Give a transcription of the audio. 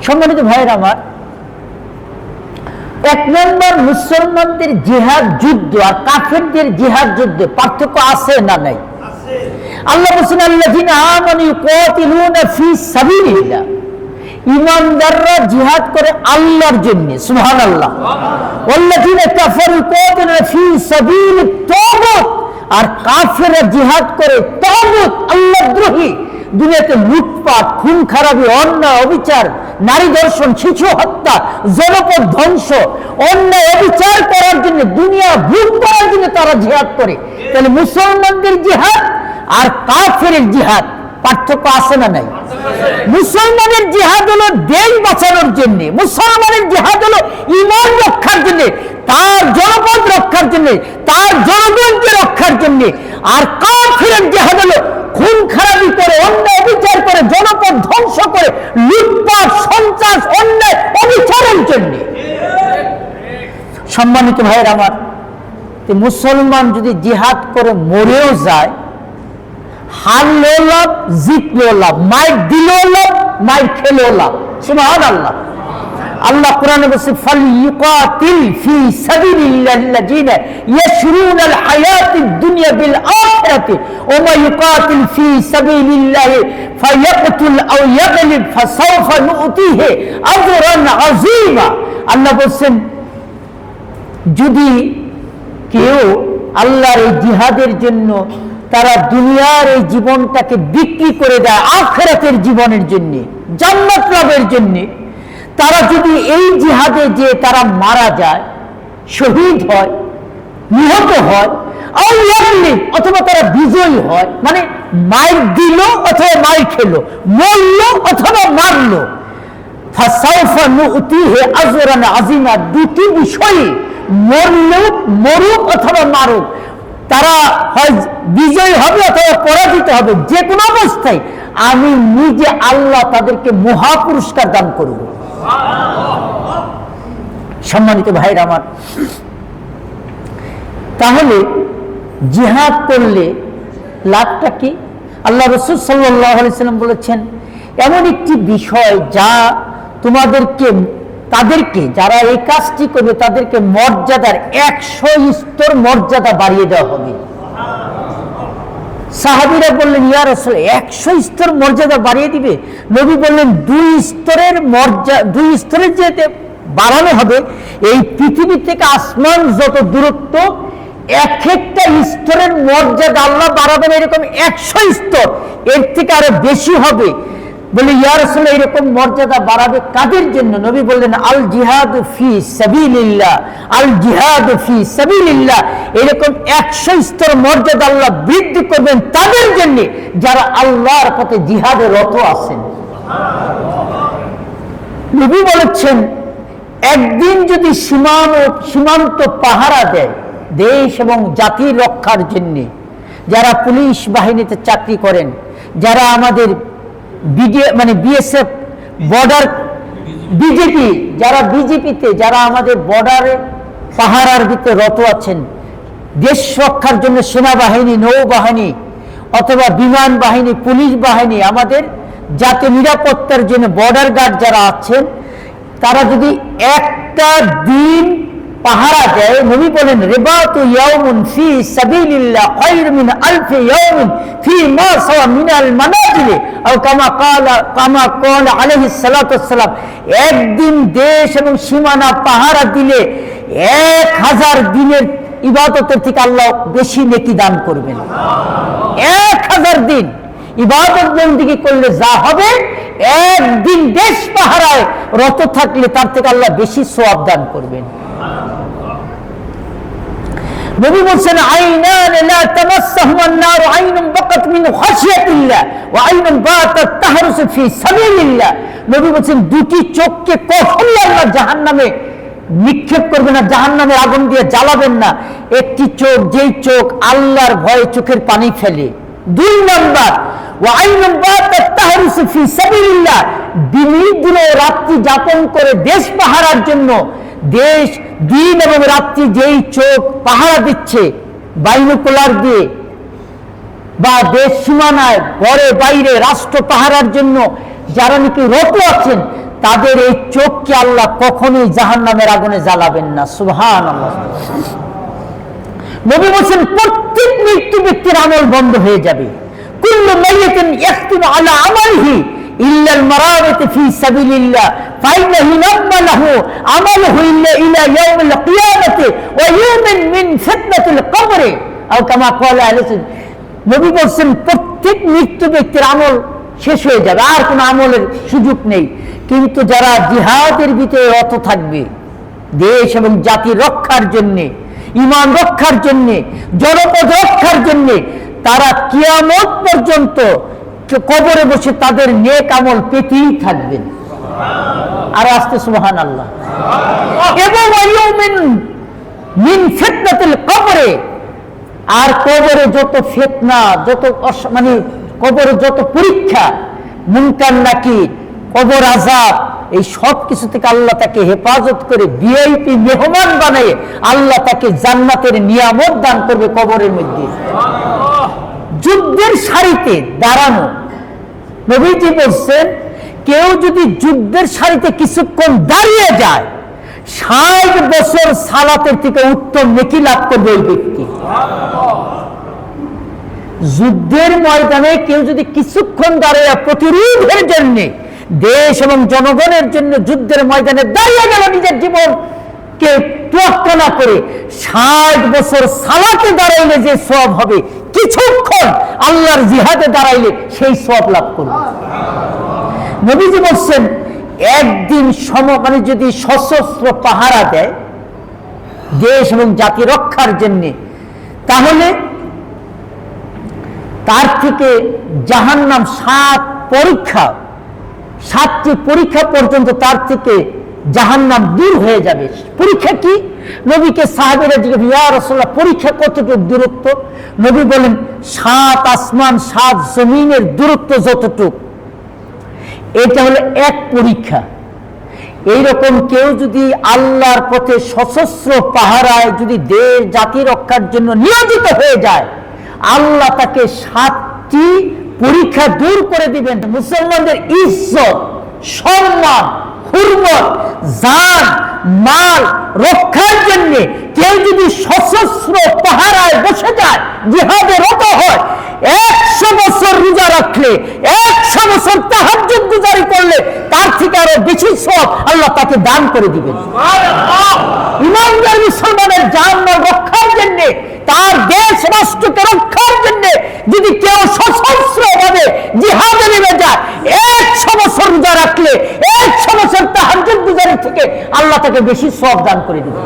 সম্মানিত ভাইয়ের আমার, এক নম্বর, মুসলমানদের জিহাদ যুদ্ধ আর কাফেরদের জিহাদ যুদ্ধে পার্থক্য আছে না নাই? আল্লাহ বলেছেন আল্লাযীনা আমানু ইউকাতিলুনা ফি সাবিলিল্লাহ, ঈমানদাররা জিহাদ করে আল্লাহর জন্য, সুবহানাল্লাহ। ওয়াল্লাযীনা কাফারু ইউকাতিলুনা ফি সাবিলিত তাগুত, আর কাফেররা জিহাদ করে তাগুত, আল্লাহদ্রোহী, দুনিয়াতে লুটপাট, খুন খারাপি, অন্যায় অবিচার, নারী ধর্ষণ, শিশু হত্যা, জনপদ ধ্বংস, অন্যায় অবিচার করার জন্য, দুনিয়া ভোগ করার জন্য তারা জিহাদ করে। তাহলে মুসলমানদের জিহাদ আর কাফেরের জিহাদ পার্থক্য আছে না নাই? মুসলমানের জিহাদ হলো দেশ বাঁচানোর জন্য, মুসলমানের জিহাদ হলো ঈমান রক্ষার জন্য, তার জনপদ রক্ষার জন্য, তার জনগণকে রক্ষার জন্য। আর কাফেরের জিহাদ হলো খুন খারাপি করে, অন্যায় অবিচার করে, জনপদ ধ্বংস করে, লুটপাট, সন্ত্রাস, অন্যায় অবিচারের জন্য। সম্মানিত ভাইয়ের আমার, মুসলমান যদি জিহাদ করে মরেও যায়, হারলেও লাভ, জিতলেও লাভ, মাইর দিলেও লাভ, মাইর খেলেও লাভ, সুবহানাল্লাহ। আল্লাহ কোরআনে বলেছে ফালইউকাতিল ফি সাবিলিল্লাযিনা ইয়াশরুনাল হায়াতিদ দুনিয়া বিল আখিরাতি ওয়া মা ইউকাতিল ফি সাবিলিল্লাহি ফায়াকতুল আও ইয়াগলিব ফাসাওফা নুতিহি আজরান আযীমা। আল্লাহ বলেন, যদি কেউ আল্লাহর এই জিহাদের জন্য তারা দুনিয়ার এই জীবনটাকে বিক্রি করে দেয় আখিরাতের জীবনের জন্য, জান্নাত লাভের জন্য, তারা যদি এই জিহাদে যে তারা মারা যায়, শহীদ হয়, নিহত হয়, অথবা তারা বিজয়ী হয়, মানে মাইর দিল অথবা মাইর খেলো, মরল অথবা মারল, ফাসাউফা নুতিহি আজরান আযীমা, দুটি বিষয়ে মরুক অথবা মারুক, তারা হয় বিজয়ী হবে অথবা পরাজিত হবে, যে কোনো অবস্থায় আমি নিজে আল্লাহ তাদেরকে মহা পুরস্কার দান করব। সম্মানিত ভাইরা আমার, তাহলে জিহাদ করলে লাভটা কি? আল্লাহ রাসূল সাল্লাল্লাহু আলাইহি সাল্লাম বলেছেন, এমন একটি বিষয় যা তাদেরকে যারা এই কাজটি করবে তাদেরকে মর্যাদার 100 স্তর মর্যাদা বাড়িয়ে দেওয়া হবে। সাহাবীরা বললেন, ইয়া রাসূল, 100 স্তর মর্যাদা বাড়িয়ে দিবে? নবী বললেন, 2 স্তরের যেতে বাড়ানো হবে। এই পৃথিবী থেকে আসমান যত দূরত্ব, এক একটা স্তরের মর্যাদা আল্লাহ বাড়াবেন এরকম 100 স্তর, এর থেকে আরো বেশি হবে। বলে, ইয়া রাসূলুল্লাহ, এরকম মর্যাদা বাড়াবে কাদের জন্য? নবী বললেন, আল জিহাদু ফি সাবিলিল্লাহ, আল জিহাদু ফি সাবিলিল্লাহ। এরকম 100 স্তর মর্যাদা আল্লাহ বৃদ্ধি করবেন তাদের জন্য যারা আল্লাহর পথে জিহাদে রত আছেন। নবী বলেছেন, একদিন যদি সীমান্ত পাহারা দেয় দেশ এবং জাতির রক্ষার জন্য, যারা পুলিশ বাহিনীতে চাকরি করেন, যারা আমাদের বিএসএফ, বর্ডার, বিজেপি, যারা বিজেপিতে, যারা আমাদের বর্ডারে পাহারার ভিতরে রত আছেন, দেশ রক্ষার জন্য সেনাবাহিনী, নৌবাহিনী অথবা বিমান বাহিনী, পুলিশ বাহিনী, আমাদের জাতীয় নিরাপত্তার জন্য বর্ডার গার্ড যারা আছেন, তারা যদি একটা দিন পাহারা দেয়, নবী বলেন, রিবাতু ইয়াউমুন ফি সাবিলিল্লাহ খায়রুম মিন আলফি ইয়াউমিন ফি মা সাওয়া মিনাল মানাজিল, আও কামা ক্বালা আলাইহিস সালাতু ওয়াসসালাম। একদিন দেশ এবং সীমানা পাহারা দিলে 1000 দিনের ইবাদতের থেকে আল্লাহ বেশি নেকি দান করবেন। 1000 দিন ইবাদত বন্দেগী করলে যা হবে, একদিন দেশ পাহারায় রত থাকলে তার থেকে আল্লাহ বেশি সওয়াব দান করবেন। নবী বলেন, আইনান লা তামাসসাহুমুন নার, আইনুন বাকাত মিন খাশিয়াতিল্লাহ ওয়া আইনুন বাতাত তাহরুসু ফি সাবিলিল্লাহ। নবী বলেন, দুটি চোখকে কখনোই আল্লাহ জাহান্নামে নিক্ষেপ করবে না, জাহান্নামের আগুন দিয়ে জ্বালাবেন না। একটি চোখ, যেই চোখ আল্লাহর ভয়ে চোখের পানি ফেলে। 2 নম্বর, ওয়া আইনুন বাতাত তাহরুসু ফি সাবিলিল্লাহ, দিনে রাত্রি যাপন করে দেশ পাহারার জন্য, দেশ দিন এবং রাত্রি যেই চোখ পাহারা দিচ্ছে বাইনোকুলার দিয়ে, বা দেশ সীমানায় ঘরে বাইরে রাষ্ট্র পাহারার জন্য যারা নাকি রত আছেন, তাদের এই চোখকে আল্লাহ কখনোই জাহান্নামের আগুনে জ্বালাবেন না। সুবহানাল্লাহ। নবী বলেন প্রত্যেক মৃত্যু ব্যক্তির আমল বন্ধ হয়ে যাবে। কুল্লু মাইয়াতিন ইয়াখতিমু আলা আমালিহি ইল্লা আল-মারাবিত ফি সাবিলিল্লাহ ফাইনাহু নামালাহু আমালুহু ইল্লা ইলা ইয়াউমিল কিয়ামাতি ওয়া ইয়াউমিন মিন ফিতনাতিল কবর আও কামা ক্বালা আলাইহি। নবী বলেন প্রত্যেক মৃত্যু ব্যক্তির আমল শেষ হয়ে যাবে, আর কোনো আমলের সুযোগ নেই। কিন্তু যারা জিহাদের ভিতরে রত থাকবে, দেশ এবং জাতি রক্ষার জন্যে, ঈমান রক্ষার জন্যে, জনপদ রক্ষার জন্যে, তারা কিয়ামত পর্যন্ত কবরে বসে তাদের নেক আমল পেতেই থাকবেন। আর আসতে সুবহানাল্লাহ। এবং মিন ফিতনাতিল কবরে, আর কবরে যত ফিতনা, যত মানে কবরে যত পরীক্ষা, মুনকার নাকির, কবর আযাব, এই সব কিছু থেকে আল্লাহ তাকে হেফাজত করে ভিআইপি মেহমান বানিয়ে আল্লাহ তাকে জান্নাতের নিয়ামত দান করবে কবরের মধ্যে। যুদ্ধের সারিতে দাঁড়ানো, নবীজি বলছেন কেউ যদি যুদ্ধের সারিতে কিছুক্ষণ দাঁড়িয়ে যায় 60 বছর সালাতের থেকে উত্তম নেকি লাভ করবে ওই ব্যক্তি। যুদ্ধের ময়দানে কেউ যদি কিছুক্ষণ দাঁড়িয়ে প্রতিরোধের জন্য, দেশ এবং জনগণের জন্য যুদ্ধের ময়দানে দাঁড়িয়ে গেল, নিজের জীবনকে তোয়াক্কা না করে 60 বছর সালাতে দাঁড়াইলে যে সওয়াব হবে, কিছুক্ষণ আল্লাহর জিহাদে দাঁড়াইলে সেই সওয়াব লাভ করবে। নবীজি বলছেন একদিন সমকালে যদি সশস্ত্র পাহারা দেয় দেশ এবং জাতি রক্ষার জন্য, তাহলে তার থেকে জাহান্নাম 7টি পরীক্ষা পর্যন্ত তার থেকে জাহান্নাম দূর হয়ে যাবে। পরীক্ষা কি? নবীকে সাহাবীরা জিজ্ঞেস, ইয়া রাসূলুল্লাহ পরীক্ষা কতটুকু দূরত্ব? নবী বলেন 7 আসমান 7 জমিনের দূরত্ব যতটুক, এটা হলো এক পরীক্ষা। এইরকম কেউ যদি আল্লাহর পথে সশস্ত্র পাহারায় যদি দেশ জাতি রক্ষার জন্য নিয়োজিত হয়ে যায়, আল্লাহ তাকে 7টি পরীক্ষা দূর করে দিবেন। মুসলমানদের ইজ্জত, সম্মান, হুরমত, জান, মাল রক্ষার জন্য কেউ যদি সশস্ত্র পাহারায় বসে যায়, জিহাদে রত হয়, 100 বছর রোজা রাখলে, 100 বছর তাহাজ্জুদ গুজারি করলে তার থেকে আরো বেশি সওয়াব আল্লাহ তাকে দান করে দিবেন। ইমানদার মুসলমানের জান মাল রক্ষার জন্য, তার দেশ রাষ্ট্রকে রক্ষার জন্য যদি কেউ সশস্ত্র ভাবে জিহাদে নেমে যায়, 100 বছর রোজা রাখলে, 100 বছর তাহাজ্জুদ গুজারি থেকে আল্লাহ তাকে বেশি সওয়াব দান করে দিবেন।